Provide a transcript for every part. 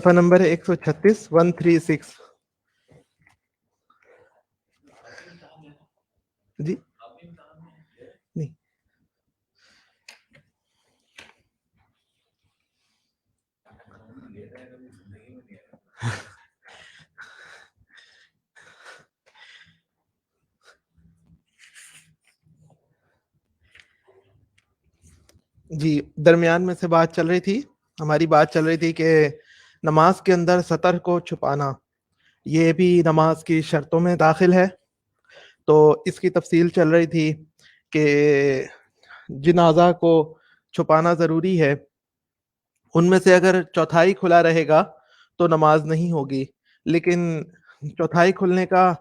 صفحہ نمبر ہے 136 136 جی نہیں جی درمیان میں سے بات چل رہی تھی، ہماری بات چل رہی تھی کہ نماز کے اندر سطر کو چھپانا یہ بھی نماز کی شرطوں میں داخل ہے. تو اس کی تفصیل چل رہی تھی کہ جن اعضاء کو چھپانا ضروری ہے ان میں سے اگر چوتھائی کھلا رہے گا تو نماز نہیں ہوگی. لیکن چوتھائی کھلنے کا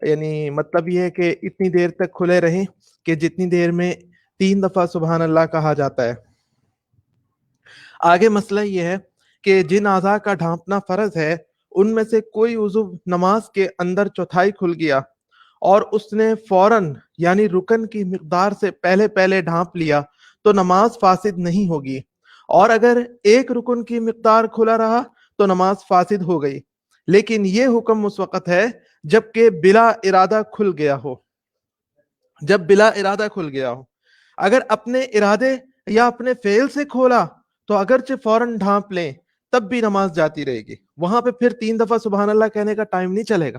یعنی مطلب یہ ہے کہ اتنی دیر تک کھلے رہیں کہ جتنی دیر میں 3 دفعہ سبحان اللہ کہا جاتا ہے. آگے مسئلہ یہ ہے کہ جن اعضاء کا ڈھانپنا فرض ہے ان میں سے کوئی عضو نماز کے اندر چوتھائی کھل گیا اور اس نے فوراً یعنی رکن کی مقدار سے پہلے پہلے ڈھانپ لیا تو نماز فاسد نہیں ہوگی، اور اگر ایک رکن کی مقدار کھلا رہا تو نماز فاسد ہو گئی. لیکن یہ حکم اس وقت ہے جب کہ بلا ارادہ کھل گیا ہو. جب بلا ارادہ کھل گیا ہو، اگر اپنے ارادے یا اپنے فعل سے کھولا تو اگرچہ فوراً ڈھانپ لیں تب بھی نماز جاتی رہے گی. وہاں پہ پھر 3 دفعہ سبحان اللہ کہنے کا ٹائم نہیں چلے گا،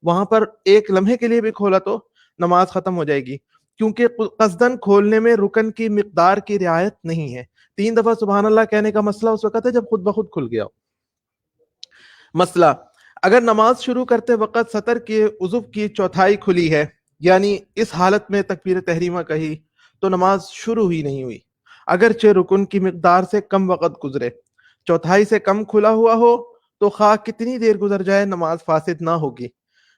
وہاں پر ایک لمحے کے لیے بھی کھولا تو نماز ختم ہو جائے گی، کیونکہ قصدن کھولنے میں رکن کی مقدار کی رعایت نہیں ہے. 3 دفعہ سبحان اللہ کہنے کا مسئلہ اس وقت ہے جب خود بخود کھل گیا ہو. مسئلہ اگر نماز شروع کرتے وقت سطر کے عضو کی چوتھائی کھلی ہے یعنی اس حالت میں تکبیر تحریمہ کہی تو نماز شروع ہی نہیں ہوئی، اگرچہ رکن کی مقدار سے کم وقت گزرے. چوتھائی سے کم کھلا ہوا ہو تو خواہ کتنی دیر گزر جائے نماز فاسد نہ ہوگی.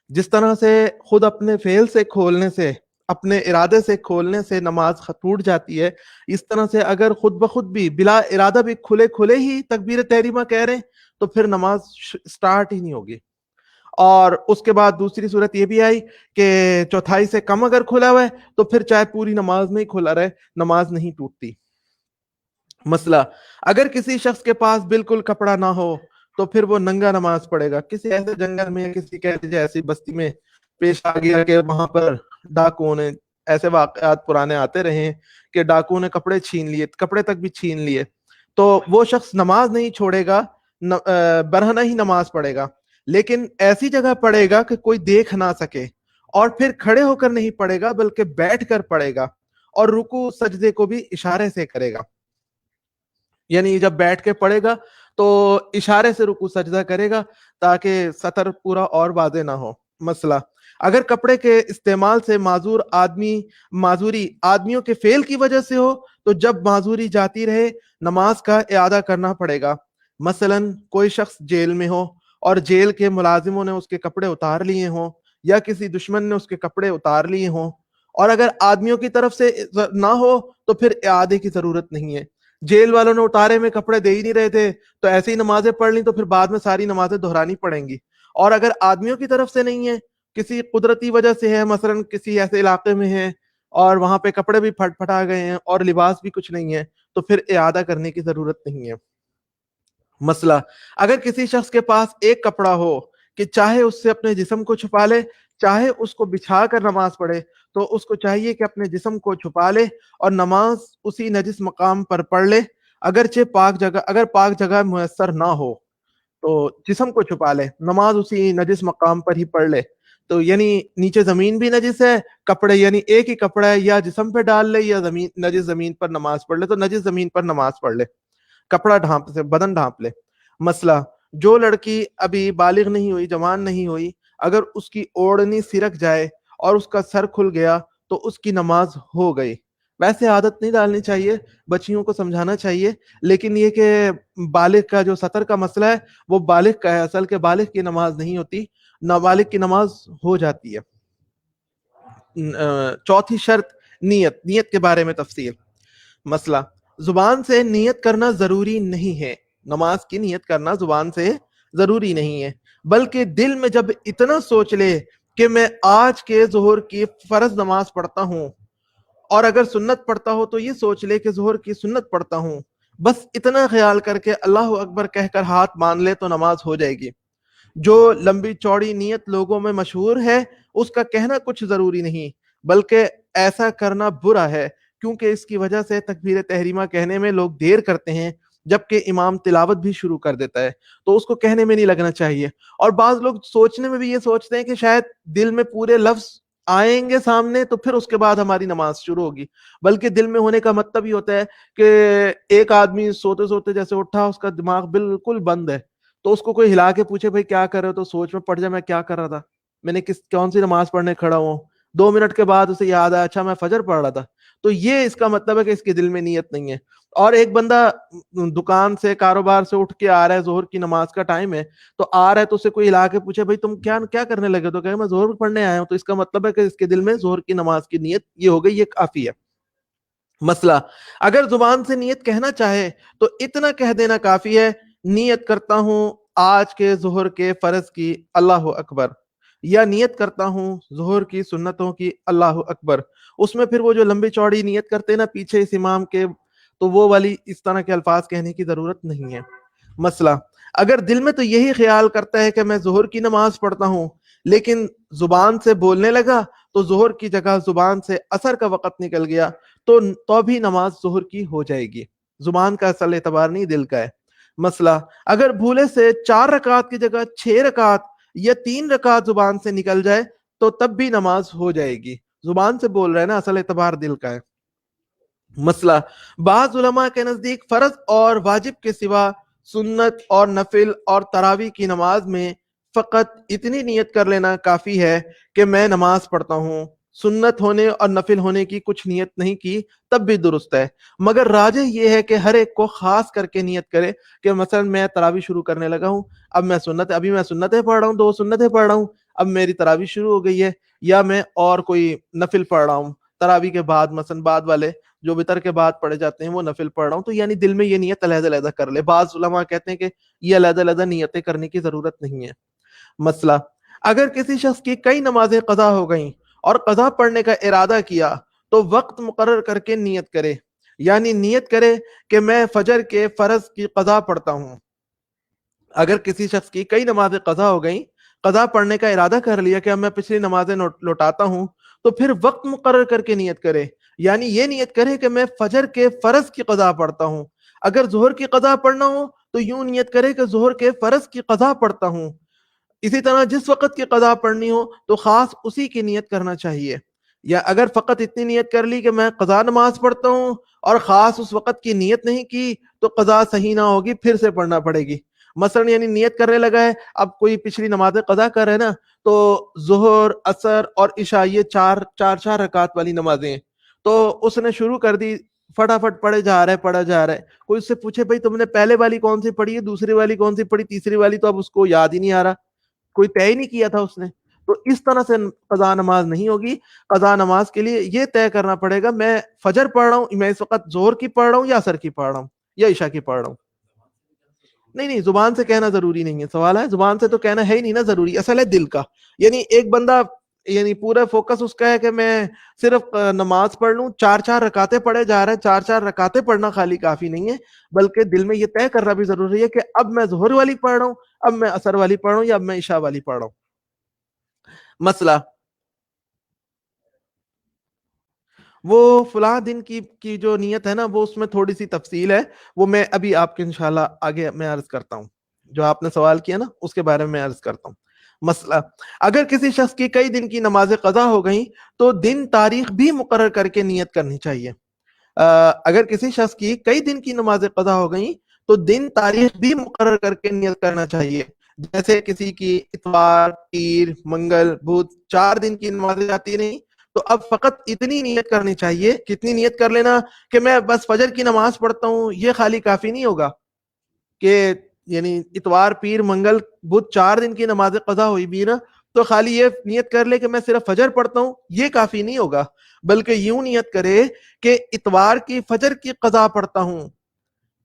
جس طرح سے خود اپنے فعل سے کھولنے سے اپنے ارادے سے کھولنے سے نماز ٹوٹ جاتی ہے، اس طرح سے اگر خود بخود بھی بلا ارادہ بھی کھلے کھلے ہی تکبیر تحریمہ کہہ رہے ہیں تو پھر نماز سٹارٹ ہی نہیں ہوگی. اور اس کے بعد دوسری صورت یہ بھی آئی کہ چوتھائی سے کم اگر کھلا ہوا ہے تو پھر چاہے پوری نماز نہیں کھلا رہے نماز نہیں ٹوٹتی. مسئلہ اگر کسی شخص کے پاس بالکل کپڑا نہ ہو تو پھر وہ ننگا نماز پڑھے گا. کسی ایسے جنگل میں کسی کہہ دیجیے ایسی بستی میں پیش آ گیا کہ وہاں پر ڈاکوؤں نے ایسے واقعات پرانے آتے رہے ہیں کہ ڈاکوؤں نے کپڑے چھین لیے، کپڑے تک بھی چھین لیے، تو وہ شخص نماز نہیں چھوڑے گا، برہنہ ہی نماز پڑھے گا. لیکن ایسی جگہ پڑھے گا کہ کوئی دیکھ نہ سکے، اور پھر کھڑے ہو کر نہیں پڑھے گا بلکہ بیٹھ کر پڑھے گا، اور رکوع سجدے کو بھی اشارے سے کرے گا. یعنی جب بیٹھ کے پڑھے گا تو اشارے سے رکوع سجدہ کرے گا تاکہ سطر پورا اور واضح نہ ہو. مسئلہ اگر کپڑے کے استعمال سے معذوری آدمیوں کے فعل کی وجہ سے ہو تو جب معذوری جاتی رہے نماز کا اعادہ کرنا پڑے گا. مثلا کوئی شخص جیل میں ہو اور جیل کے ملازموں نے اس کے کپڑے اتار لیے ہوں یا کسی دشمن نے اس کے کپڑے اتار لیے ہوں، اور اگر آدمیوں کی طرف سے نہ ہو تو پھر اعادے کی ضرورت نہیں ہے. جیل والوں نے اتارے میں کپڑے دے ہی نہیں رہے تھے تو ایسی ہی نمازیں پڑھ لیں تو پھر بعد میں ساری نمازیں دہرانی پڑیں گی. اور اگر آدمیوں کی طرف سے نہیں ہے، کسی قدرتی وجہ سے ہے، مثلا کسی ایسے علاقے میں ہے اور وہاں پہ کپڑے بھی پھٹ پھٹا گئے ہیں اور لباس بھی کچھ نہیں ہے تو پھر اعادہ کرنے کی ضرورت نہیں ہے. مسئلہ اگر کسی شخص کے پاس ایک کپڑا ہو کہ چاہے اس سے اپنے جسم کو چھپا لے چاہے اس کو بچھا کر نماز پڑھے تو اس کو چاہیے کہ اپنے جسم کو چھپا لے اور نماز اسی نجس مقام پر پڑھ لے. اگر پاک جگہ میسر نہ ہو تو جسم کو چھپا لے، نماز اسی نجس مقام پر ہی پڑھ لے. تو یعنی نیچے زمین بھی نجس ہے، کپڑے یعنی ایک ہی کپڑا ہے، یا جسم پہ ڈال لے یا نجس زمین پر نماز پڑھ لے، تو نجس زمین پر نماز پڑھ لے، کپڑا ڈھانپ سے بدن ڈھانپ لے. مسئلہ جو لڑکی ابھی بالغ نہیں ہوئی، جوان نہیں ہوئی، اگر اس کی اوڑھنی سرک جائے اور اس کا سر کھل گیا تو اس کی نماز ہو گئی. ویسے عادت نہیں ڈالنی چاہیے، بچیوں کو سمجھانا چاہیے، لیکن یہ کہ بالغ کا جو سطر کا مسئلہ ہے وہ بالغ کا ہے، اصل کے بالغ کی نماز نہیں ہوتی، نابالغ کی نماز ہو جاتی ہے. چوتھی شرط نیت کے بارے میں تفصیل. مسئلہ زبان سے نیت کرنا ضروری نہیں ہے، نماز کی نیت کرنا زبان سے ضروری نہیں ہے، بلکہ دل میں جب اتنا سوچ لے کہ میں آج کے ظہر کی فرض نماز پڑھتا ہوں، اور اگر سنت پڑھتا ہو تو یہ سوچ لے کہ ظہر کی سنت پڑھتا ہوں، بس اتنا خیال کر کے اللہ اکبر کہہ کر ہاتھ مان لے تو نماز ہو جائے گی۔ جو لمبی چوڑی نیت لوگوں میں مشہور ہے اس کا کہنا کچھ ضروری نہیں، بلکہ ایسا کرنا برا ہے، کیونکہ اس کی وجہ سے تکبیر تحریمہ کہنے میں لوگ دیر کرتے ہیں جبکہ امام تلاوت بھی شروع کر دیتا ہے، تو اس کو کہنے میں نہیں لگنا چاہیے۔ اور بعض لوگ سوچنے میں بھی یہ سوچتے ہیں کہ شاید دل میں پورے لفظ آئیں گے سامنے تو پھر اس کے بعد ہماری نماز شروع ہوگی، بلکہ دل میں ہونے کا مطلب یہ ہوتا ہے کہ ایک آدمی سوتے سوتے جیسے اٹھا، اس کا دماغ بالکل بند ہے، تو اس کو کوئی ہلا کے پوچھے بھائی کیا کر رہے ہو، تو سوچ میں پڑ جائے میں کیا کر رہا تھا، میں نے کون سی نماز پڑھنے کھڑا ہوں، 2 منٹ کے بعد اسے یاد آیا اچھا میں فجر پڑھ رہا تھا، تو یہ اس کا مطلب ہے کہ اس کے دل میں نیت نہیں ہے۔ اور ایک بندہ دکان سے کاروبار سے اٹھ کے آ رہا ہے، ظہر کی نماز کا ٹائم ہے، تو آ رہا ہے تو اسے کوئی ہلا کے پوچھے بھائی تم کیا کیا کرنے لگے، تو کہے میں ظہر پڑھنے آیا ہوں، تو اس کا مطلب ہے کہ اس کے دل میں ظہر کی نماز کی نیت یہ ہو گئی، یہ کافی ہے۔ مسئلہ اگر زبان سے نیت کہنا چاہے تو اتنا کہہ دینا کافی ہے، نیت کرتا ہوں آج کے ظہر کے فرض کی اللہ اکبر، یا نیت کرتا ہوں ظہر کی سنتوں کی اللہ اکبر۔ اس میں پھر وہ جو لمبی چوڑی نیت کرتے ہیں نا پیچھے اس امام کے، تو وہ والی اس طرح کے الفاظ کہنے کی ضرورت نہیں ہے۔ مسئلہ اگر دل میں تو یہی خیال کرتا ہے کہ میں ظہر کی نماز پڑھتا ہوں، لیکن زبان سے بولنے لگا تو ظہر کی جگہ زبان سے عصر کا وقت نکل گیا، تو بھی نماز ظہر کی ہو جائے گی، زبان کا اصل اعتبار نہیں دل کا ہے۔ مسئلہ اگر بھولے سے 4 رکعت کی جگہ 6 رکعت یا 3 رکعت زبان سے نکل جائے تو تب بھی نماز ہو جائے گی، زبان سے بول رہے ہیں نا، اصل اعتبار دل کا ہے۔ مسئلہ بعض علماء کے نزدیک فرض اور واجب کے سوا سنت اور نفل اور تراویح کی نماز میں فقط اتنی نیت کر لینا کافی ہے کہ میں نماز پڑھتا ہوں، سنت ہونے اور نفل ہونے کی کچھ نیت نہیں کی تب بھی درست ہے، مگر راجح یہ ہے کہ ہر ایک کو خاص کر کے نیت کرے کہ مثلا میں تراویح شروع کرنے لگا ہوں، ابھی میں سنتیں پڑھ رہا ہوں، 2 سنتیں پڑھ رہا ہوں، اب میری تراویح شروع ہو گئی ہے، یا میں اور کوئی نفل پڑھ رہا ہوں تراویح کے بعد، مثلا بعد والے جو وتر کے بعد پڑھے جاتے ہیں وہ نفل پڑھ رہا ہوں، تو یعنی دل میں یہ نیت علیحدہ علیحدہ کر لے۔ بعض علماء کہتے ہیں کہ یہ علیحدہ علیحدہ نیتیں کرنے کی ضرورت نہیں ہے۔ مسئلہ اگر کسی شخص کی کئی نمازیں قضا ہو گئیں اور قضا پڑھنے کا ارادہ کیا تو وقت مقرر کر کے نیت کرے، یعنی نیت کرے کہ میں فجر کے فرض کی قضا پڑھتا ہوں۔ اگر کسی شخص کی کئی نمازیں قضا ہو گئیں، قضا پڑھنے کا ارادہ کر لیا کہ اب میں پچھلی نمازیں لوٹاتا ہوں، تو پھر وقت مقرر کر کے نیت کرے، یعنی یہ نیت کرے کہ میں فجر کے فرض کی قضا پڑھتا ہوں۔ اگر ظہر کی قضا پڑھنا ہو تو یوں نیت کرے کہ ظہر کے فرض کی قضا پڑھتا ہوں۔ اسی طرح جس وقت کی قضا پڑھنی ہو تو خاص اسی کی نیت کرنا چاہیے، یا اگر فقط اتنی نیت کر لی کہ میں قضا نماز پڑھتا ہوں اور خاص اس وقت کی نیت نہیں کی تو قضا صحیح نہ ہوگی، پھر سے پڑھنا پڑے گی۔ مثلا یعنی نیت کرنے لگا ہے، اب کوئی پچھلی نمازیں قضا کر رہے ہیں نا، تو ظہر، عصر اور عشاء یہ چار رکعت والی نمازیں ہیں، تو اس نے شروع کر دی، فٹافٹ پڑھا جا رہا ہے، کوئی اس سے پوچھے بھائی تم نے پہلے والی کون سی پڑھی ہے، دوسری والی کون سی پڑھی، تیسری والی، تو اب اس کو یاد ہی نہیں آ رہا، کوئی طے ہی نہیں کیا تھا اس نے، تو اس طرح سے قضا نماز نہیں ہوگی۔ قضا نماز کے لیے یہ طے کرنا پڑے گا میں فجر پڑھ رہا ہوں، میں اس وقت ظہر کی پڑھ رہا ہوں یا عصر کی پڑھ رہا ہوں یا عشاء کی پڑھ رہا ہوں۔ نہیں، زبان سے کہنا ضروری نہیں ہے، سوال ہے زبان سے تو کہنا ہے ہی نہیں نا ضروری، اصل ہے دل کا۔ یعنی ایک بندہ، یعنی پورا فوکس اس کا ہے کہ میں صرف نماز پڑھ لوں، 4 رکعتیں پڑھے جا رہے ہیں، 4 رکعتیں پڑھنا خالی کافی نہیں ہے، بلکہ دل میں یہ طے کرنا بھی ضروری ہے کہ اب میں ظہر والی پڑھ رہا ہوں، اب میں عصر والی پڑھ رہا ہوں، یا اب میں عشاء والی پڑھ رہا ہوں۔ مسئلہ وہ فلاں دن کی جو نیت ہے نا، وہ اس میں تھوڑی سی تفصیل ہے، وہ میں ابھی آپ کے انشاءاللہ آگے میں عرض کرتا ہوں، جو آپ نے سوال کیا نا اس کے بارے میں عرض کرتا ہوں۔ مسئلہ اگر کسی شخص کی کئی دن کی نمازیں قضا ہو گئیں تو دن تاریخ بھی مقرر کر کے نیت کرنی چاہیے۔ اگر کسی شخص کی کئی دن کی نمازیں قضا ہو گئیں تو دن تاریخ بھی مقرر کر کے نیت کرنا چاہیے، جیسے کسی کی اتوار، پیر، منگل، بدھ 4 دن کی نمازیں آتی نہیں، تو اب فقط اتنی نیت کرنی چاہیے، کتنی نیت کر لینا کہ میں بس فجر کی نماز پڑھتا ہوں، یہ خالی کافی نہیں ہوگا کہ یعنی اتوار، پیر، منگل، بدھ 4 دن کی نمازیں قضا ہوئی بھی نا، تو خالی یہ نیت کر لے کہ میں صرف فجر پڑھتا ہوں، یہ کافی نہیں ہوگا، بلکہ یوں نیت کرے کہ اتوار کی فجر کی قضا پڑھتا ہوں،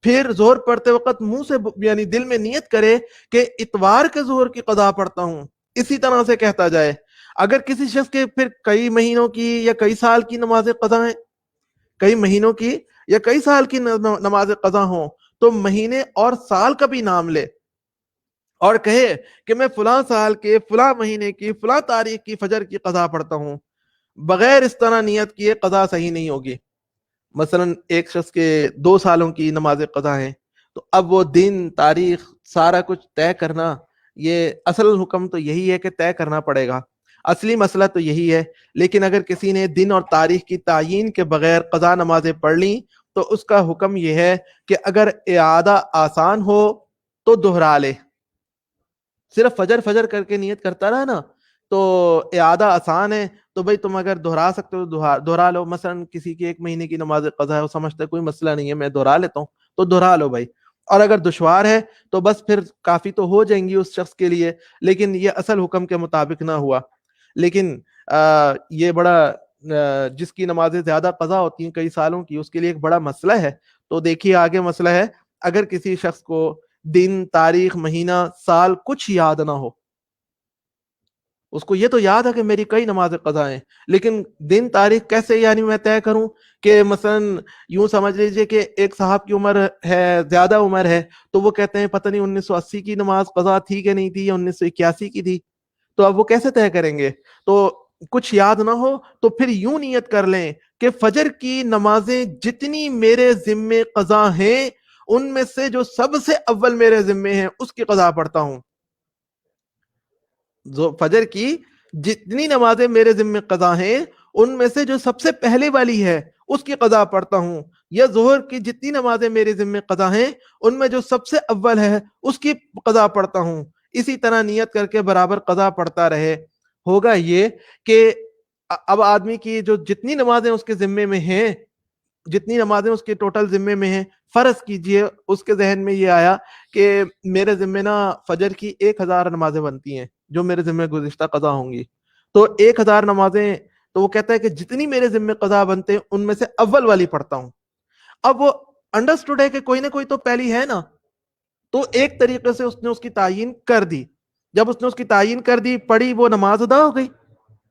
پھر ظہر پڑھتے وقت منہ سے یعنی دل میں نیت کرے کہ اتوار کے ظہر کی قضا پڑھتا ہوں، اسی طرح سے کہتا جائے۔ اگر کسی شخص کے پھر کئی مہینوں کی یا کئی سال کی نمازیں قضا ہیں، کئی مہینوں کی یا کئی سال کی نماز قضا ہوں تو مہینے اور سال کا بھی نام لے اور کہے کہ میں فلاں سال کے فلاں مہینے کی فلاں تاریخ کی فجر کی قضا پڑھتا ہوں، بغیر اس طرح نیت کیے قضا صحیح نہیں ہوگی۔ مثلا ایک شخص کے 2 سالوں کی نماز قضا ہیں، تو اب وہ دن تاریخ سارا کچھ طے کرنا، یہ اصل حکم تو یہی ہے کہ طے کرنا پڑے گا، اصلی مسئلہ تو یہی ہے۔ لیکن اگر کسی نے دن اور تاریخ کی تعیین کے بغیر قضا نمازیں پڑھ لیں تو اس کا حکم یہ ہے کہ اگر اعادہ آسان ہو تو دہرا لے۔ صرف فجر فجر کر کے نیت کرتا رہا نا تو اعادہ آسان ہے، تو بھائی تم اگر دہرا سکتے ہو دہرا لو۔ مثلا کسی کی 1 مہینے کی نماز قضا ہے، وہ سمجھتا ہے کوئی مسئلہ نہیں ہے، میں دہرا لیتا ہوں، تو دہرا لو بھائی۔ اور اگر دشوار ہے تو بس پھر کافی تو ہو جائیں گی اس شخص کے لیے، لیکن یہ اصل حکم کے مطابق نہ ہوا۔ لیکن یہ بڑا جس کی نمازیں زیادہ قضا ہوتی ہیں کئی سالوں کی، اس کے لیے ایک بڑا مسئلہ ہے۔ تو دیکھیے آگے مسئلہ ہے، اگر کسی شخص کو دن تاریخ مہینہ سال کچھ یاد نہ ہو، اس کو یہ تو یاد ہے کہ میری کئی نماز قضا ہیں، لیکن دن تاریخ کیسے یعنی میں طے کروں؟ کہ مثلا یوں سمجھ لیجئے کہ ایک صاحب کی عمر ہے، زیادہ عمر ہے، تو وہ کہتے ہیں پتہ نہیں 1980 کی نماز قضا تھی کہ نہیں تھی، یا 1981 کی تھی، تو اب وہ کیسے طے کریں گے؟ تو کچھ یاد نہ ہو تو پھر یوں نیت کر لیں کہ فجر کی نمازیں جتنی میرے ذمے قضا ہیں ان میں سے جو سب سے اول میرے ذمے ہیں اس کی قضا پڑھتا ہوں۔ فجر کی جتنی نمازیں میرے ذمے قضا ہیں ان میں سے جو سب سے پہلے والی ہے اس کی قضا پڑھتا ہوں، یا ظہر کی جتنی نمازیں میرے ذمے قضا ہیں ان میں جو سب سے اول ہے اس کی قضا پڑھتا ہوں۔ اسی طرح نیت کر کے برابر قضا پڑھتا رہے۔ ہوگا یہ کہ اب آدمی کی جو جتنی نمازیں اس کے ذمے میں ہیں، جتنی نمازیں اس کے ٹوٹل ذمے میں ہیں، فرض کیجئے اس کے ذہن میں یہ آیا کہ میرے ذمے نا فجر کی 1000 نمازیں بنتی ہیں جو میرے ذمے گزشتہ قضا ہوں گی، تو 1000 نمازیں، تو وہ کہتا ہے کہ جتنی میرے ذمے قضا بنتے ہیں ان میں سے اول والی پڑھتا ہوں۔ اب وہ انڈرسٹوڈ ہے کہ کوئی نہ کوئی تو پہلی ہے نا، تو ایک طریقے سے اس نے اس کی تعیین کر دی۔ جب اس نے اس کی تعیین کر دی، پڑھی، وہ نماز ادا ہو گئی۔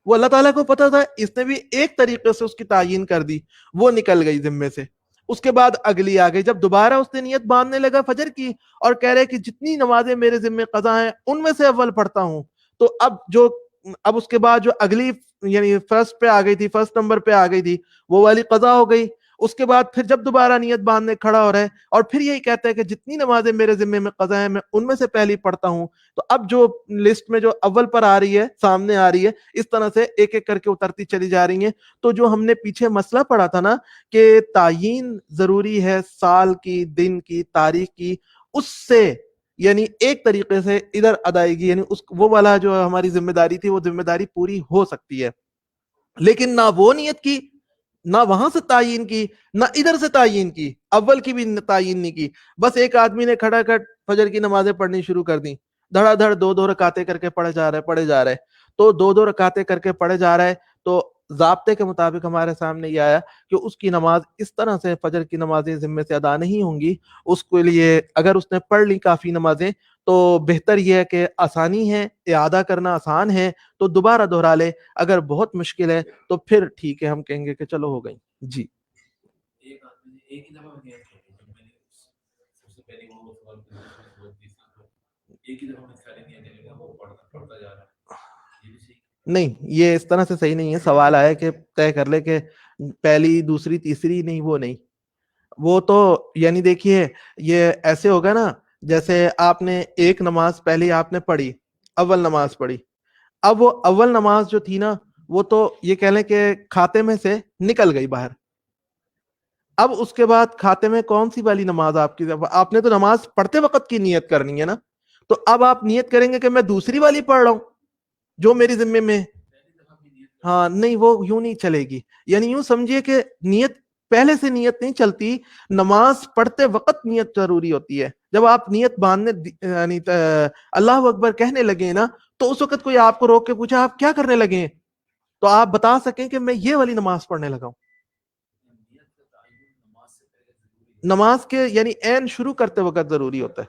وہ اللہ تعالیٰ کو پتا تھا، اس نے بھی ایک طریقے سے اس کی تعیین کر دی، وہ نکل گئی ذمے سے۔ اس کے بعد اگلی آ گئی، جب دوبارہ اس نے نیت باندھنے لگا فجر کی اور کہہ رہے کہ جتنی نمازیں میرے ذمے قضا ہیں ان میں سے اول پڑھتا ہوں، تو اب اس کے بعد جو اگلی یعنی فرسٹ پہ آ گئی تھی، فرسٹ نمبر پہ آ گئی تھی، وہ والی قضا ہو گئی۔ اس کے بعد پھر جب دوبارہ نیت باندھنے کھڑا ہو رہا ہے اور پھر یہی کہتا ہے کہ جتنی نمازیں میرے ذمے میں قضا ہیں میں ان میں سے پہلی پڑھتا ہوں، تو اب جو لسٹ میں جو اول پر آ رہی ہے، سامنے آ رہی ہے، اس طرح سے ایک ایک کر کے اترتی چلی جا رہی ہیں۔ تو جو ہم نے پیچھے مسئلہ پڑھا تھا نا کہ تعیین ضروری ہے سال کی، دن کی، تاریخ کی، اس سے یعنی ایک طریقے سے ادھر ادائیگی یعنی وہ والا جو ہماری ذمہ داری تھی وہ ذمہ داری پوری ہو سکتی ہے۔ لیکن نہ وہ نیت کی، نہ وہاں سے تعیین کی، نہ ادھر سے تعیین کی، اول کی بھی تعیین نہیں کی۔ بس ایک آدمی نے کھڑا کھڑ فجر کی نمازیں پڑھنی شروع کر دی، دھڑا دھڑ 2 رکعتیں کر کے پڑھے جا رہے، تو 2 رکعتیں کر کے پڑھے جا رہا ہے، تو ضابطے کے مطابق ہمارے سامنے یہ آیا کہ اس کی نماز اس طرح سے فجر کی نمازیں ذمے سے ادا نہیں ہوں گی۔ اس کے لیے اگر اس نے پڑھ لی کافی نمازیں تو بہتر یہ ہے کہ آسانی ہے، اعادہ کرنا آسان ہے تو دوبارہ دہرا لے، اگر بہت مشکل ہے تو پھر ٹھیک ہے، ہم کہیں گے کہ چلو ہو گئی۔ جی نہیں، یہ اس طرح سے صحیح نہیں ہے۔ سوال آیا کہ طے کر لے کہ پہلی، دوسری، تیسری، نہیں وہ نہیں، وہ تو یعنی دیکھیے یہ ایسے ہوگا نا جیسے آپ نے ایک نماز پہلے آپ نے پڑھی، اول نماز پڑھی، اب وہ اول نماز جو تھی نا وہ تو یہ کہہ لیں کہ کھاتے میں سے نکل گئی باہر۔ اب اس کے بعد کھاتے میں کون سی والی نماز آپ نے تو نماز پڑھتے وقت کی نیت کرنی ہے نا، تو اب آپ نیت کریں گے کہ میں دوسری والی پڑھ رہا ہوں جو میری ذمے میں، ہاں نہیں وہ یوں نہیں چلے گی۔ یعنی یوں سمجھیے کہ نیت پہلے سے نیت نہیں چلتی، نماز پڑھتے وقت نیت ضروری ہوتی ہے۔ جب آپ نیت باندھنے یعنی اللہ اکبر کہنے لگے نا تو اس وقت کوئی آپ کو روک کے پوچھا آپ کیا کرنے لگے ہیں تو آپ بتا سکیں کہ میں یہ والی نماز پڑھنے لگا ہوں۔ نماز کے یعنی عین شروع کرتے وقت ضروری ہوتا ہے،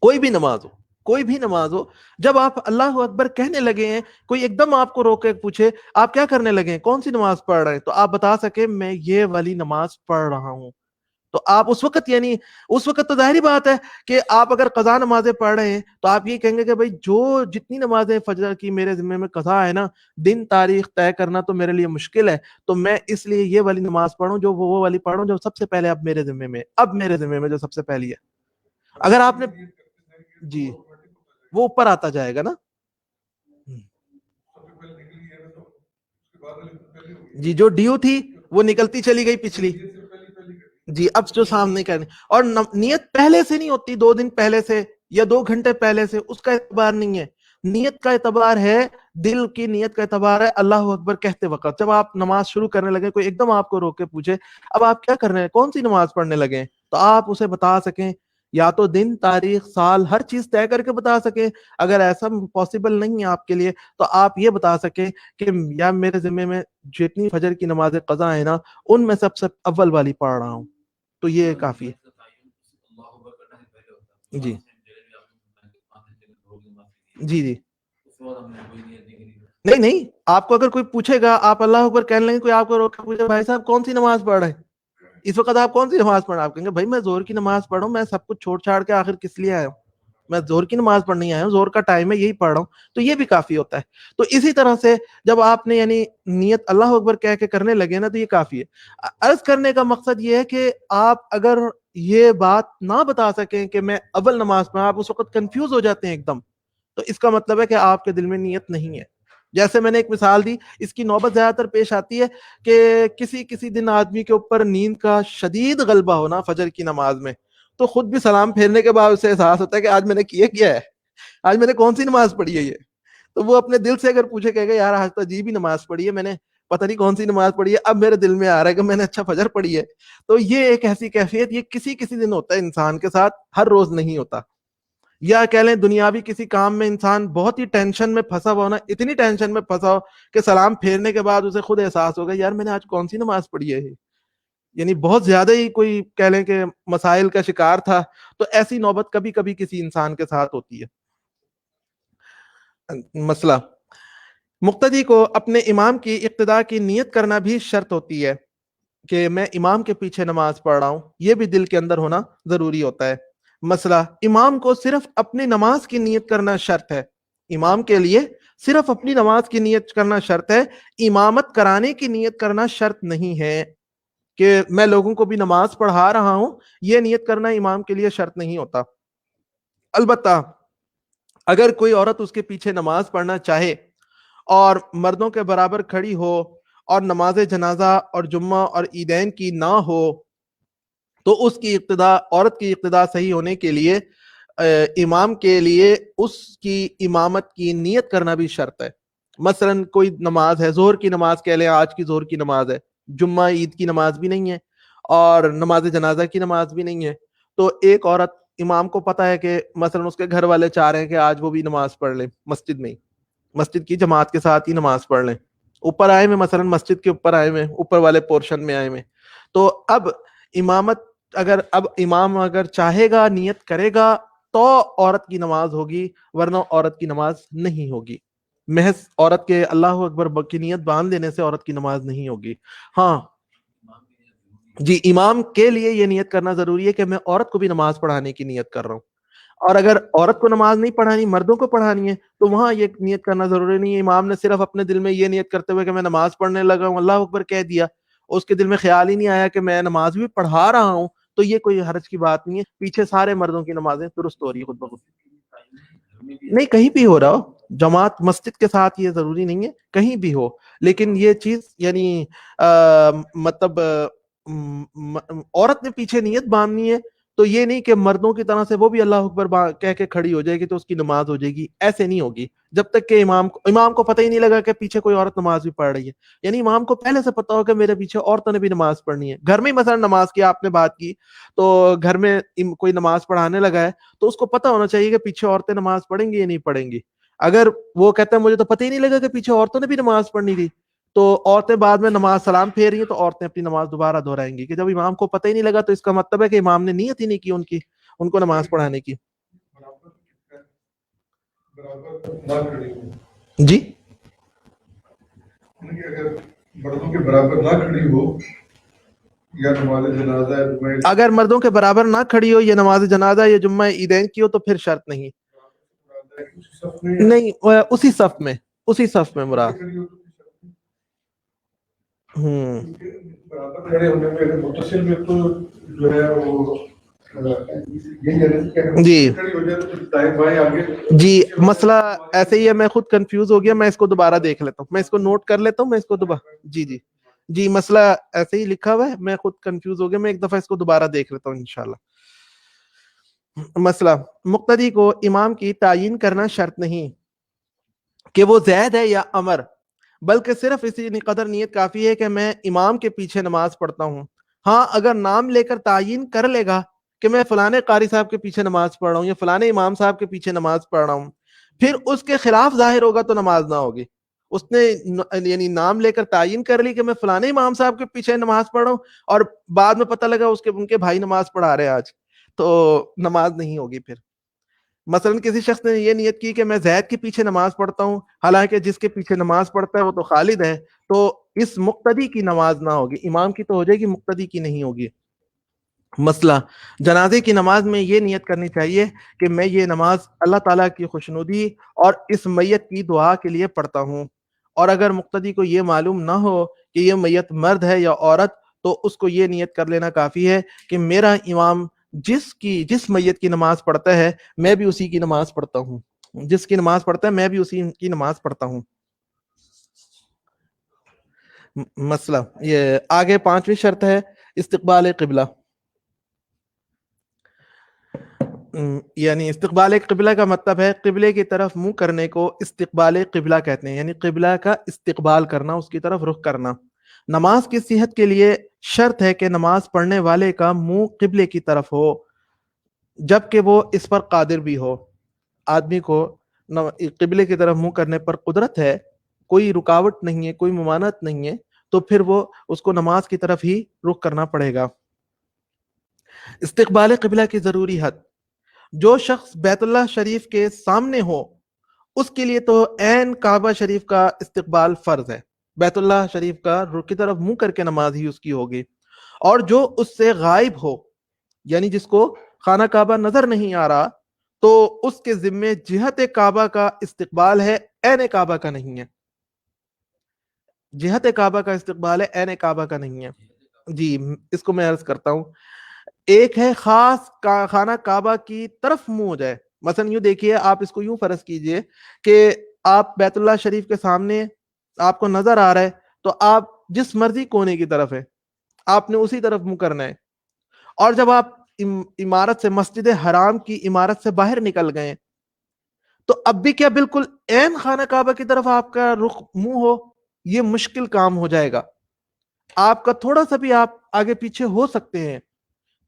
کوئی بھی نماز ہو، کوئی بھی نماز ہو، جب آپ اللہ اکبر کہنے لگے ہیں، کوئی ایک دم آپ کو روک کے پوچھے آپ کیا کرنے لگے ہیں، کون سی نماز پڑھ رہے ہیں، تو آپ بتا سکیں میں یہ والی نماز پڑھ رہا ہوں. تو آپ اس وقت یعنی اس وقت تو ظاہری بات ہے کہ آپ اگر قضا نمازیں پڑھ رہے ہیں تو آپ یہ کہیں گے کہ بھائی جو جتنی نمازیں فجر کی میرے ذمے میں قضا ہے نا، دن تاریخ طے کرنا تو میرے لیے مشکل ہے، تو میں اس لیے یہ والی نماز پڑھوں جو وہ والی پڑھوں جو سب سے پہلے اب میرے ذمے میں، اب میرے ذمے میں جو سب سے پہلی ہے. اگر آپ نے جی وہ اوپر آتا جائے گا نا. جی جو ڈیو تھی وہ نکلتی چلی گئی پچھلی. جی اب جو سامنے کرنے اور نیت پہلے سے نہیں ہوتی، 2 دن پہلے سے یا 2 گھنٹے پہلے سے، اس کا اعتبار نہیں ہے. نیت کا اعتبار ہے، دل کی نیت کا اعتبار ہے اللہ اکبر کہتے وقت. جب آپ نماز شروع کرنے لگے، کوئی ایک دم آپ کو روک کے پوچھے اب آپ کیا کر رہے ہیں، کون سی نماز پڑھنے لگے، تو آپ اسے بتا سکیں، یا تو دن تاریخ سال ہر چیز طے کر کے بتا سکیں. اگر ایسا پاسبل نہیں ہے آپ کے لیے تو آپ یہ بتا سکیں کہ یا میرے ذمے میں جتنی فجر کی نمازیں قضا ہے نا، ان میں سب سے اول والی پڑھ رہا ہوں. تو یہ کافی ہے. جی جی جی نہیں نہیں، آپ کو اگر کوئی پوچھے گا، آپ اللہ اکبر کہنے لگے، کوئی آپ کو روک کے پوچھے بھائی صاحب کون سی نماز پڑھ رہے ہیں اس وقت، آپ کون سی نماز پڑھ رہے ہیں، آپ کہیں گے بھائی میں زور کی نماز پڑھ رہا ہوں، میں سب کچھ چھوڑ چھاڑ کے آخر کس لیے آیا ہوں، میں زور کی نماز پڑھنے آیا ہوں، زور کا ٹائم ہے یہی پڑھ رہا ہوں. تو یہ بھی کافی ہوتا ہے. تو اسی طرح سے جب آپ نے یعنی نیت اللہ اکبر کہہ کے کرنے لگے نا، تو یہ کافی ہے. عرض کرنے کا مقصد یہ ہے کہ آپ اگر یہ بات نہ بتا سکیں کہ میں اول نماز پڑھا، آپ اس وقت کنفیوز ہو جاتے ہیں ایک دم، تو اس کا مطلب ہے کہ آپ کے دل میں نیت نہیں ہے. جیسے میں نے ایک مثال دی، اس کی نوبت زیادہ تر پیش آتی ہے کہ کسی دن آدمی کے اوپر نیند کا شدید غلبہ ہونا فجر کی نماز میں، تو خود بھی سلام پھیرنے کے بعد اسے احساس ہوتا ہے کہ آج میں نے کیا ہے، آج میں نے کون سی نماز پڑھی ہے یہ. تو وہ اپنے دل سے اگر پوچھے کہے گا یار آج تو عجیب ہی نماز پڑھی ہے میں نے، پتہ نہیں کون سی نماز پڑھی ہے، اب میرے دل میں آ رہا ہے کہ میں نے اچھا فجر پڑھی ہے. تو یہ ایک ایسی کیفیت یہ کسی دن ہوتا ہے انسان کے ساتھ، ہر روز نہیں ہوتا. یا کہہ لیں دنیاوی کسی کام میں انسان بہت ہی ٹینشن میں پھنسا ہوا نا، اتنی ٹینشن میں پھنسا ہو کہ سلام پھیرنے کے بعد اسے خود احساس ہوگا یار میں نے آج کون سی نماز پڑھی ہے، یعنی بہت زیادہ ہی کوئی کہہ لیں کہ مسائل کا شکار تھا. تو ایسی نوبت کبھی کبھی کسی انسان کے ساتھ ہوتی ہے. مسئلہ مقتدی کو اپنے امام کی اقتداء کی نیت کرنا بھی شرط ہوتی ہے کہ میں امام کے پیچھے نماز پڑھ رہا ہوں، یہ بھی دل کے اندر ہونا ضروری ہوتا ہے. مسئلہ امام کو صرف اپنی نماز کی نیت کرنا شرط ہے، امام کے لیے صرف اپنی نماز کی نیت کرنا شرط ہے، امامت کرانے کی نیت کرنا شرط نہیں ہے کہ میں لوگوں کو بھی نماز پڑھا رہا ہوں، یہ نیت کرنا امام کے لیے شرط نہیں ہوتا. البتہ اگر کوئی عورت اس کے پیچھے نماز پڑھنا چاہے اور مردوں کے برابر کھڑی ہو اور نماز جنازہ اور جمعہ اور عیدین کی نہ ہو تو اس کی ابتدا عورت کی ابتدا صحیح ہونے کے لیے امام کے لیے اس کی امامت کی نیت کرنا بھی شرط ہے. مثلا کوئی نماز ہے، ظہر کی نماز کہہ لیں، آج کی ظہر کی نماز ہے، جمعہ عید کی نماز بھی نہیں ہے اور نماز جنازہ کی نماز بھی نہیں ہے، تو ایک عورت امام کو پتا ہے کہ مثلا اس کے گھر والے چاہ رہے ہیں کہ آج وہ بھی نماز پڑھ لیں مسجد میں، مسجد کی جماعت کے ساتھ ہی نماز پڑھ لیں، اوپر آئے میں مثلا مسجد کے اوپر آئے میں، اوپر والے پورشن میں آئے میں، تو اب امامت اب امام اگر چاہے گا نیت کرے گا تو عورت کی نماز ہوگی، ورنہ عورت کی نماز نہیں ہوگی. محض عورت کے اللہ اکبر کی نیت باندھ دینے سے عورت کی نماز نہیں ہوگی. ہاں جی، امام کے لیے یہ نیت کرنا ضروری ہے کہ میں عورت کو بھی نماز پڑھانے کی نیت کر رہا ہوں، اور اگر عورت کو نماز نہیں پڑھانی مردوں کو پڑھانی ہے تو وہاں یہ نیت کرنا ضروری نہیں ہے. امام نے صرف اپنے دل میں یہ نیت کرتے ہوئے کہ میں نماز پڑھنے لگا ہوں اللہ اکبر کہہ دیا، اس کے دل میں خیال ہی نہیں آیا کہ میں نماز بھی پڑھا رہا ہوں، تو یہ کوئی حرج کی بات نہیں ہے، پیچھے سارے مردوں کی نمازیں درست ہو رہی ہے خود بخود. نہیں کہیں بھی ہو رہا ہو، جماعت مسجد کے ساتھ یہ ضروری نہیں ہے، کہیں بھی ہو، لیکن یہ چیز یعنی مطلب عورت نے پیچھے نیت باندھنی ہے تو یہ نہیں کہ مردوں کی طرح سے وہ بھی اللہ اکبر کہہ کے کھڑی ہو جائے گی تو اس کی نماز ہو جائے گی، ایسے نہیں ہوگی جب تک کہ امام کو پتہ ہی نہیں لگا کہ پیچھے کوئی عورت نماز بھی پڑھ رہی ہے. یعنی امام کو پہلے سے پتا ہو کہ میرے پیچھے عورتوں نے بھی نماز پڑھنی ہے. گھر میں مثلا نماز کی آپ نے بات کی تو گھر میں کوئی نماز پڑھانے لگا ہے تو اس کو پتا ہونا چاہیے کہ پیچھے عورتیں نماز پڑھیں گی یا نہیں پڑھیں گی. اگر وہ کہتا ہے مجھے تو پتہ ہی نہیں لگا کہ پیچھے عورتوں نے بھی نماز پڑھنی تھی، تو عورتیں بعد میں نماز سلام پھیر رہی ہیں تو عورتیں اپنی نماز دوبارہ دہرائیں گی کہ جب امام کو پتہ ہی نہیں لگا تو اس کا مطلب ہے کہ امام نے نیت ہی نہیں کی ان کو نماز پڑھانے کی. جی اگر مردوں کے برابر نہ کھڑی ہو یا نماز جنازہ ہے، اگر مردوں کے برابر نہ کھڑی ہو یہ نماز جنازہ یا جمعہ عیدین کی ہو تو پھر شرط نہیں، نہیں اسی صف میں مراد برابر کھڑے ہونے میں متصل میں تو جو ہے وہ جی مسئلہ ایسے ہی ہے، میں خود کنفیوز ہو گیا، میں اس کو دوبارہ دیکھ لیتا ہوں، میں اس کو نوٹ کر لیتا ہوں، میں اس کو دوبارہ جی مسئلہ ایسے ہی لکھا ہوا ہے، میں خود کنفیوز ہو گیا، میں ایک دفعہ اس کو دوبارہ دیکھ لیتا ہوں انشاءاللہ۔ مسئلہ مقتدی کو امام کی تعیین کرنا شرط نہیں کہ وہ زید ہے یا عمر، بلکہ صرف اسی قدر نیت کافی ہے کہ میں امام کے پیچھے نماز پڑھتا ہوں۔ ہاں اگر نام لے کر تعیین کر لے گا کہ میں فلانے قاری صاحب کے پیچھے نماز پڑھ رہا ہوں یا فلانے امام صاحب کے پیچھے نماز پڑھ رہا ہوں، پھر اس کے خلاف ظاہر ہوگا تو نماز نہ ہوگی۔ اس نے یعنی نام لے کر تعیین کر لی کہ میں فلانے امام صاحب کے پیچھے نماز پڑھ رہا ہوں، اور بعد میں پتہ لگا ان کے بھائی نماز پڑھا رہے ہیں آج، تو نماز نہیں ہوگی پھر۔ مثلا کسی شخص نے یہ نیت کی کہ میں زید کے پیچھے نماز پڑھتا ہوں، حالانکہ جس کے پیچھے نماز پڑھتا ہے وہ تو خالد ہے، تو اس مقتدی کی نماز نہ ہوگی، امام کی تو ہو جائے گی، مقتدی کی نہیں ہوگی۔ مسئلہ جنازے کی نماز میں یہ نیت کرنی چاہیے کہ میں یہ نماز اللہ تعالیٰ کی خوشنودی اور اس میت کی دعا کے لیے پڑھتا ہوں، اور اگر مقتدی کو یہ معلوم نہ ہو کہ یہ میت مرد ہے یا عورت تو اس کو یہ نیت کر لینا کافی ہے کہ میرا امام جس میت کی نماز پڑھتا ہے میں بھی اسی کی نماز پڑھتا ہوں، جس کی نماز پڑھتا ہے میں بھی اسی کی نماز پڑھتا ہوں۔ مسئلہ یہ آگے پانچویں شرط ہے استقبال قبلہ، یعنی استقبال قبلہ کا مطلب ہے قبلے کی طرف منہ کرنے کو استقبال قبلہ کہتے ہیں، یعنی قبلہ کا استقبال کرنا، اس کی طرف رخ کرنا۔ نماز کی صحت کے لیے شرط ہے کہ نماز پڑھنے والے کا منہ قبلے کی طرف ہو جبکہ وہ اس پر قادر بھی ہو۔ آدمی کو قبلے کی طرف منہ کرنے پر قدرت ہے، کوئی رکاوٹ نہیں ہے، کوئی ممانعت نہیں ہے، تو پھر وہ اس کو نماز کی طرف ہی رخ کرنا پڑے گا۔ استقبال قبلہ کی ضروری حد، جو شخص بیت اللہ شریف کے سامنے ہو اس کے لیے تو عین کعبہ شریف کا استقبال فرض ہے، بیت اللہ شریف کا رخ کی طرف منہ کر کے نماز ہی اس کی ہوگی، اور جو اس سے غائب ہو یعنی جس کو خانہ کعبہ نظر نہیں آ رہا تو اس کے ذمے جہت کعبہ کا استقبال ہے، عین کعبہ کا نہیں ہے، جہت کعبہ کا استقبال ہے، عین کعبہ کا نہیں ہے۔ جی اس کو میں عرض کرتا ہوں، ایک ہے خاص خانہ کعبہ کی طرف منہ ہو جائے، مثلا یوں دیکھیے، آپ اس کو یوں فرض کیجئے کہ آپ بیت اللہ شریف کے سامنے آپ کو نظر آ رہا ہے تو آپ جس مرضی کونے کی طرف ہے آپ نے اسی طرف منہ کرنا ہے، اور جب آپ عمارت سے مسجد حرام کی عمارت سے باہر نکل گئے تو اب بھی کیا بالکل عین خانہ کعبہ کی طرف آپ کا رخ منہ ہو؟ یہ مشکل کام ہو جائے گا، آپ کا تھوڑا سا بھی آپ آگے پیچھے ہو سکتے ہیں،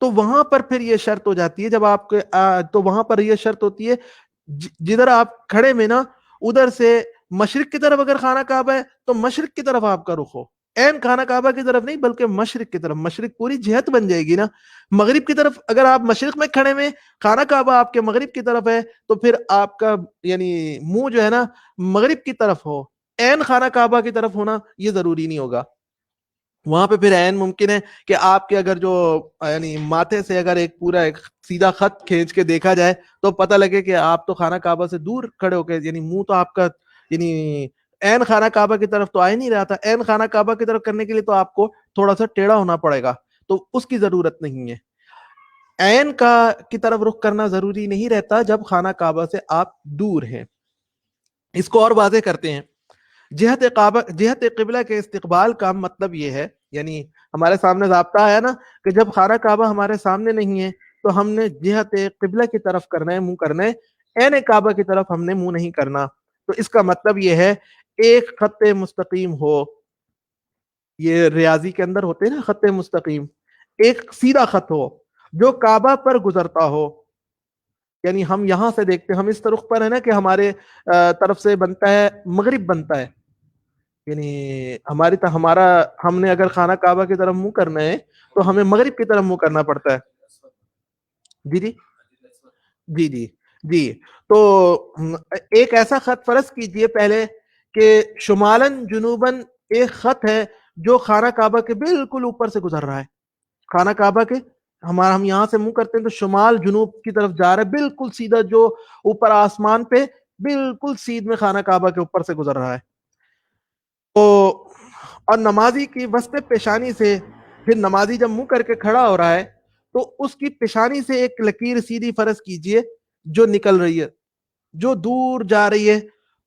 تو وہاں پر پھر یہ شرط ہو جاتی ہے، جب آپ کے تو وہاں پر یہ شرط ہوتی ہے جدھر آپ کھڑے میں نا ادھر سے مشرق کی طرف اگر خانہ کعبہ ہے تو مشرق کی طرف آپ کا رخ ہو، عین خانہ کعبہ کی طرف نہیں بلکہ مشرق کی طرف، مشرق پوری جہت بن جائے گی نا۔ مغرب کی طرف اگر آپ مشرق میں کھڑے میں خانہ کعبہ آپ کے مغرب کی طرف ہے تو پھر آپ کا یعنی منہ جو ہے نا مغرب کی طرف ہو، عین خانہ کعبہ کی طرف ہونا یہ ضروری نہیں ہوگا۔ وہاں پہ پھر عین ممکن ہے کہ آپ کے اگر جو یعنی ماتھے سے اگر ایک پورا ایک سیدھا خط کھینچ کے دیکھا جائے تو پتہ لگے کہ آپ تو خانہ کعبہ سے دور کھڑے ہو کے، یعنی منہ تو آپ کا یعنی عین خانہ کعبہ کی طرف تو آ ہی نہیں رہا تھا، عین خانہ کعبہ کی طرف کرنے کے لیے تو آپ کو تھوڑا سا ٹیڑھا ہونا پڑے گا، تو اس کی ضرورت نہیں ہے۔ عین کی طرف رخ کرنا ضروری نہیں رہتا جب خانہ کعبہ سے آپ دور ہیں۔ اس کو اور واضح کرتے ہیں، جہت قبلہ کے استقبال کا مطلب یہ ہے، یعنی ہمارے سامنے ضابطہ ہے نا کہ جب خانہ کعبہ ہمارے سامنے نہیں ہے تو ہم نے جہت قبلہ کی طرف کرنا ہے، منہ کرنا ہے، عین کعبہ کی طرف ہم نے منہ نہیں کرنا۔ تو اس کا مطلب یہ ہے ایک خط مستقیم ہو، یہ ریاضی کے اندر ہوتے ہیں نا خط مستقیم، ایک سیدھا خط ہو جو کعبہ پر گزرتا ہو، یعنی ہم یہاں سے دیکھتے ہیں، ہم اس طرف پر ہے نا کہ ہمارے طرف سے بنتا ہے مغرب بنتا ہے، یعنی ہمارا ہم نے اگر خانہ کعبہ کی طرف منہ کرنا ہے تو ہمیں مغرب کی طرف منہ کرنا پڑتا ہے۔ جی جی جی جی جی تو ایک ایسا خط فرض کیجئے پہلے کہ شمالن جنوبن ایک خط ہے جو خانہ کعبہ کے بالکل اوپر سے گزر رہا ہے. خانہ کعبہ کے ہم یہاں سے منہ کرتے ہیں تو شمال جنوب کی طرف جا رہا ہے, بالکل سیدھا جو اوپر آسمان پہ بالکل سیدھ میں خانہ کعبہ کے اوپر سے گزر رہا ہے. تو اور نمازی کی وسط پیشانی سے پھر نمازی جب منہ کر کے کھڑا ہو رہا ہے تو اس کی پیشانی سے ایک لکیر سیدھی فرض کیجئے جو نکل رہی ہے, جو دور جا رہی ہے,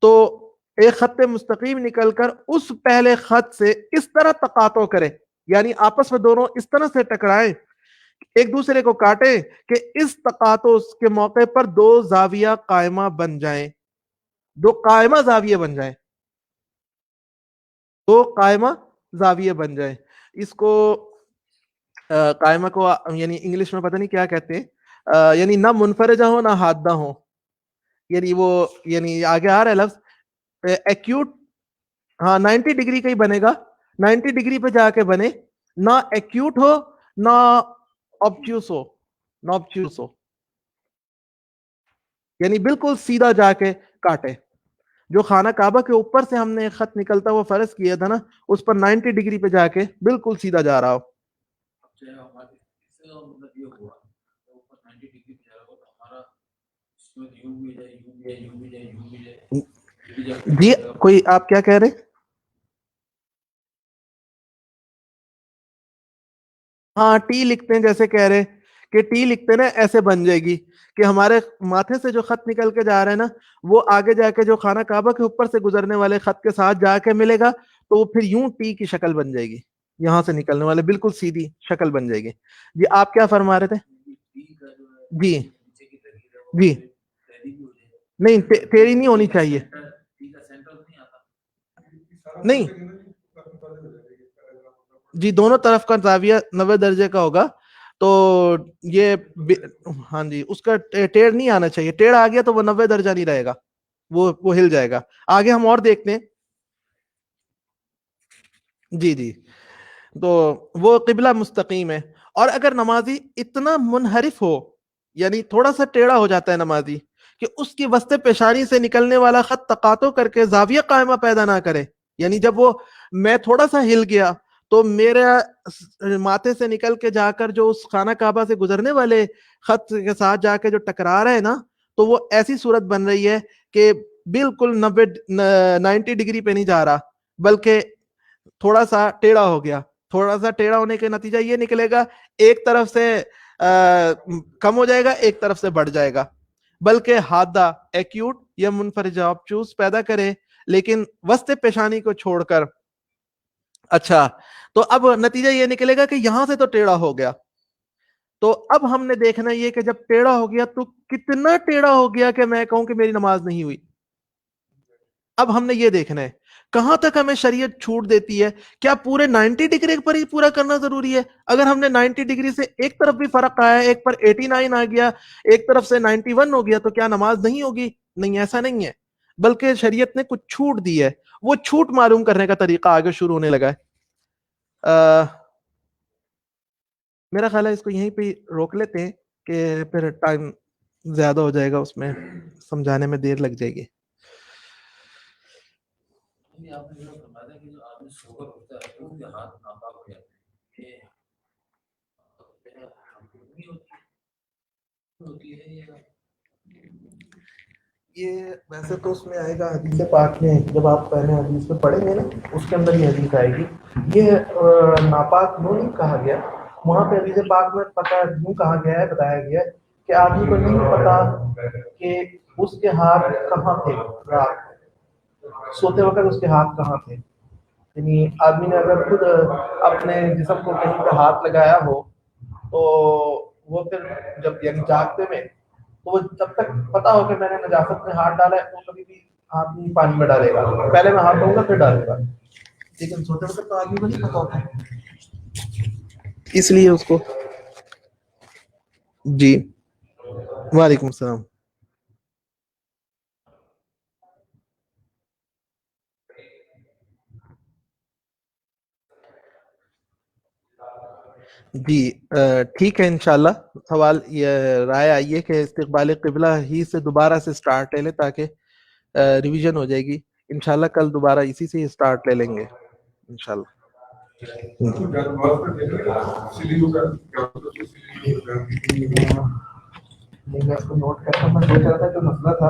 تو ایک خط مستقیم نکل کر اس پہلے خط سے اس طرح تقاطع کرے, یعنی آپس میں دونوں اس طرح سے ٹکرائیں, ایک دوسرے کو کاٹے کہ اس تقاطع کے موقع پر دو زاویہ قائمہ بن جائیں, دو قائمہ زاویہ بن جائیں, دو قائمہ زاویہ بن جائیں. اس کو قائمہ کو یعنی انگلش میں پتہ نہیں کیا کہتے ہیں, یعنی نہ منفرجہ ہو نہ حادہ ہو, یعنی وہ یعنی آگے آ رہا ہے لفظ ایکیوٹ, ہاں 90 ڈگری کا ہی بنے گا, 90 ڈگری پہ جا کے بنے, نہ ایکیوٹ ہو نہ آبچیوس ہو, نہ آبچیوس ہو, یعنی بالکل سیدھا جا کے کاٹے. جو خانہ کعبہ کے اوپر سے ہم نے ایک خط نکلتا وہ فرض کیا تھا نا, اس پر 90 ڈگری پہ جا کے بالکل سیدھا جا رہا ہو. جی کوئی آپ کیا کہہ رہے؟ ہاں ٹی لکھتے ہیں, جیسے کہہ رہے کہ ٹی لکھتے نا ایسے بن جائے گی کہ ہمارے ماتھے سے جو خط نکل کے جا رہا ہے نا وہ آگے جا کے جو خانہ کعبہ کے اوپر سے گزرنے والے خط کے ساتھ جا کے ملے گا, تو وہ پھر یوں ٹی کی شکل بن جائے گی, یہاں سے نکلنے والے بالکل سیدھی شکل بن جائے گی. جی آپ کیا فرما رہے تھے؟ جی جی نہیں تیری نہیں ہونی چاہیے, نہیں جی دونوں طرف کا زاویہ 90 درجے کا ہوگا, تو یہ ہاں جی اس کا ٹیڑھ نہیں آنا چاہیے, ٹیڑھ آ گیا تو وہ 90 درجہ نہیں رہے گا, وہ ہل جائے گا. آگے ہم اور دیکھتے ہیں. جی جی تو وہ قبلہ مستقیم ہے, اور اگر نمازی اتنا منحرف ہو, یعنی تھوڑا سا ٹیڑھا ہو جاتا ہے نمازی, کہ اس کی وسط پیشانی سے نکلنے والا خط تقاطع کر کے زاویہ قائمہ پیدا نہ کرے, یعنی جب وہ میں تھوڑا سا ہل گیا تو میرے ماتھے سے نکل کے جا کر جو اس خانہ کعبہ سے گزرنے والے خط کے ساتھ جا کے جو ٹکرا رہا ہے نا, تو وہ ایسی صورت بن رہی ہے کہ بالکل 90 ڈگری پہ نہیں جا رہا, بلکہ تھوڑا سا ٹیڑھا ہو گیا. تھوڑا سا ٹیڑھا ہونے کے نتیجہ یہ نکلے گا ایک طرف سے کم ہو جائے گا, ایک طرف سے بڑھ جائے گا, بلکہ حادہ ایکیوٹ یا منفرجہ آبچوس پیدا کرے, لیکن وسط پیشانی کو چھوڑ کر. اچھا تو اب نتیجہ یہ نکلے گا کہ یہاں سے تو ٹیڑھا ہو گیا, تو اب ہم نے دیکھنا یہ کہ جب ٹیڑھا ہو گیا تو کتنا ٹیڑھا ہو گیا کہ میں کہوں کہ میری نماز نہیں ہوئی. اب ہم نے یہ دیکھنا ہے کہاں تک ہمیں شریعت چھوٹ دیتی ہے, کیا پورے 90 ڈگری پر ہی پورا کرنا ضروری ہے؟ اگر ہم نے 90 ڈگری سے ایک طرف بھی فرق آیا, ایک پر 89 آ گیا, ایک طرف سے 91 ہو گیا, تو کیا نماز نہیں ہوگی؟ نہیں, ایسا نہیں ہے, بلکہ شریعت نے کچھ چھوٹ دی ہے. وہ چھوٹ معلوم کرنے کا طریقہ آگے شروع ہونے لگا ہے. میرا خیال ہے اس کو یہیں پہ روک لیتے ہیں کہ پھر ٹائم زیادہ ہو جائے گا, اس میں سمجھانے میں دیر لگ جائے گی. یہ ویسے تو اس میں آئے گا حدیث پاک میں, جب آپ پہلے حدیث میں پڑھیں گے نا اس کے اندر یہ حدیث آئے گی. یہ ناپاک نو نہیں کہا گیا, وہاں پہ حدیث پاک میں پتا یوں کہا گیا ہے, بتایا گیا ہے کہ آدمی کو نہیں پتا کہ اس کے ہاتھ کہاں تھے, رات سوتے وقت اس کے ہاتھ کہاں تھے. یعنی آدمی نے اگر خود اپنے جسم کو کہیں پہ ہاتھ لگایا ہو تو وہ پھر جب یعنی جاگتے میں تو وہ جب تک پتا ہو کہ میں نے نجاست میں ہاتھ ڈالا ہے, وہ کبھی بھی ہاتھ نہیں پانی میں ڈالے گا, پہلے میں ہاتھ دوں گا پھر ڈالے گا. لیکن سوتے وقت تو آدمی کو نہیں پتا ہوتا, اس لیے اس کو. جی وعلیکم السلام. جی ٹھیک ہے انشاءاللہ. سوال یہ رائے آئی ہے کہ استقبال قبلہ ہی سے دوبارہ سے سٹارٹ لے لیں تاکہ ریویژن ہو جائے گی. انشاءاللہ کل دوبارہ اسی سے سٹارٹ لے لیں گے انشاءاللہ. میں اس کو نوٹ کرتا، میں سوچ رہا تھا جو مسئلہ تھا